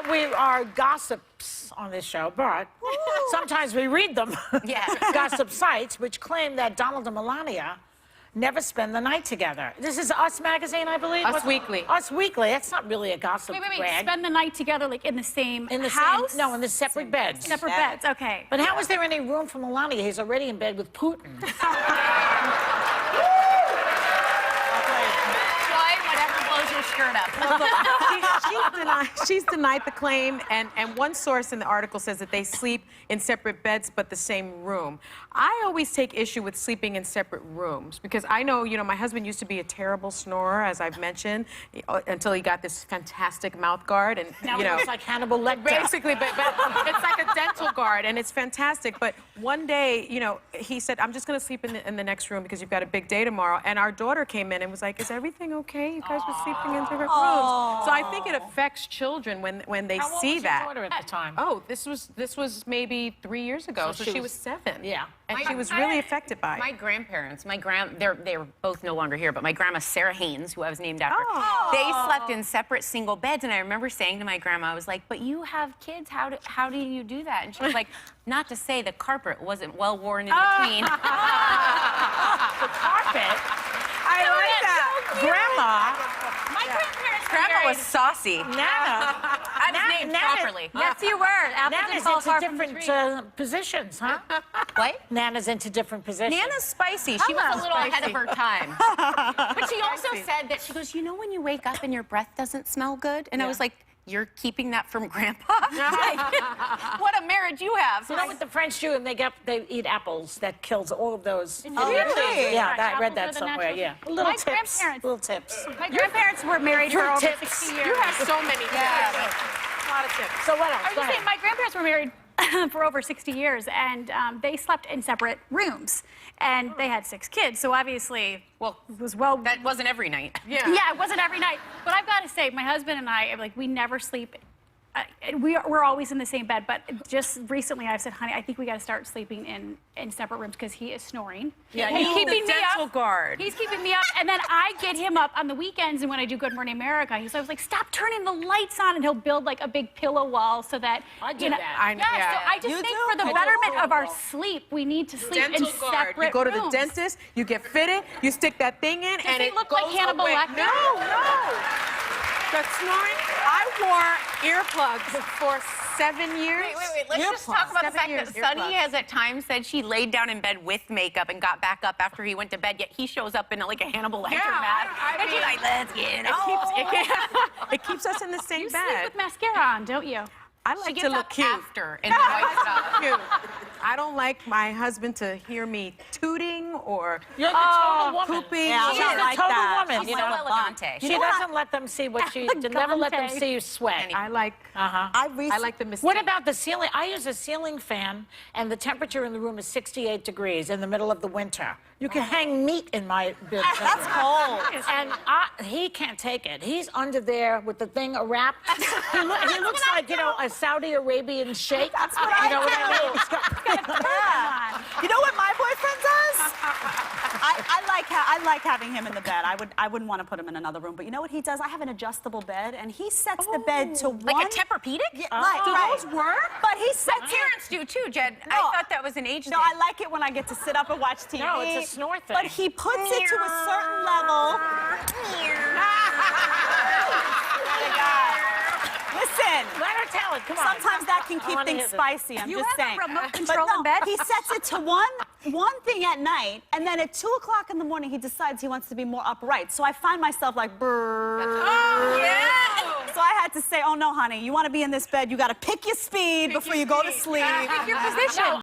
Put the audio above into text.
not we are gossips on this show, but sometimes we read them. Yeah. Gossip sites which claim that Donald and Melania never spend the night together. This is Us Magazine, I believe. Us Weekly. Us Weekly. That's not really a gossip Wait. rag. Spend the night together, like in the same In the house? same, no, in the separate beds. Separate beds. Okay. But how is there any room for Melania? He's already in bed with Putin. Whatever blows your skirt up. She's denied the claim, and one source in the article says that they sleep in separate beds but the same room. I always take issue with sleeping in separate rooms because I know, you know, my husband used to be a terrible snorer, as I've mentioned, until he got this fantastic mouth guard, and Now you know, it's like Hannibal Lecter. basically, but it's like a dental guard, and it's fantastic. But one day, you know, he said, "I'm just going to sleep in the next room because you've got a big day tomorrow." And our daughter came in and was like, "Is everything okay? You guys were sleeping in different rooms." So I think it affects children when they How old see was that. your daughter at the time? Oh, this was maybe 3 years ago, so she was 7. Yeah. And she was really affected by it. My grandparents, they're both no longer here, but my grandma, Sarah Haynes, who I was named after, Oh. they slept in separate single beds. And I remember saying to my grandma, I was like, but you have kids, how do you do that? And she was like, not to say the carpet wasn't well worn in between. The carpet? I like that. Grandma? My grandparents Grandma was saucy. Nana? I was named properly. Yes, you were. Apple didn't Nana's fall into far from the different tree. positions, huh? What? Nana's into different positions. Nana's spicy. She was a little ahead of her time. But she also said that, she goes, you know when you wake up and your breath doesn't smell good? And I was like, you're keeping that from Grandpa? Like, what a marriage you have. You know what the French do? And they eat apples. That kills all of those. Oh, really? Yeah, I read Apples are that the somewhere. natural- Yeah, little My tips. grandparents- Little tips. My grandparents were married for over Tips. 60 years. You have so many tips. A lot of tips. So what else? I was Go just saying, ahead. my grandparents were married for over 60 years, and they slept in separate rooms, and they had 6 kids. So obviously, Well, it was well. that wasn't every night. Yeah, it wasn't every night. But I've got to say, my husband and I, like, we never sleep. We're always in the same bed, but just recently I've said, honey, I think we got to start sleeping in separate rooms because he is snoring. Yeah, He's he's keeping the me dental up. guard. He's keeping me up, and then I get him up on the weekends, and when I do Good Morning America, I was like, stop turning the lights on, and he'll build like a big pillow wall so that I do you know, that. So I just You think do? for the I do betterment of our too. sleep, we need to sleep in Dental guard. separate You go to the rooms. dentist, you get fitted, you stick that thing in, and he it look goes like Hannibal away. Lecter? No. The snoring. I wore earplugs for 7 years. Wait. Let's just talk about the 7 fact years, that Sunny earplugs. has at times said she laid down in bed with makeup and got back up after he went to bed, yet he shows up in like a Hannibal Lecter mask. I And she's mean, like, let's get It keeps us in the same You bed. sleep with mascara on, don't you? I She like gets to look up cute. after in the white stuff. Cute. I don't like my husband to hear me tooting or You're the total woman. pooping. Yeah, She's I the like total that. woman. She's You so know, elegante. she doesn't let them see what she. Never let them Elegante. see you sweat. I like. I like the mystique. What about the ceiling? I use a ceiling fan, and the temperature in the room is 68 degrees in the middle of the winter. You can hang meat in my bed. That's cold. And he can't take it. He's under there with the thing wrapped. He looks like, you know, a Saudi Arabian sheikh. That's what you know what I mean? I He's got- Yeah. You know what my boyfriend does? I like having him in the bed. I wouldn't want to put him in another room. But you know what he does? I have an adjustable bed, and he sets the bed to one. Like a Tempur-Pedic? Yeah, Do right. those work? But he sets My it. parents do too, Jed. No. I thought that was an age No, thing. I like it when I get to sit up and watch TV. No, it's a snore thing. But he puts it to a certain level. Listen. Let her tell it. Come on. Sometimes that can I keep wanna things hear this. spicy. I'm You just have a saying. remote control but in bed? He sets it to one thing at night, and then at 2 o'clock in the morning, he decides he wants to be more upright. So I find myself like, brrr. Oh, yeah. So I had to say, oh no, honey, you want to be in this bed, you got to pick your speed before you go to sleep. Pick your position.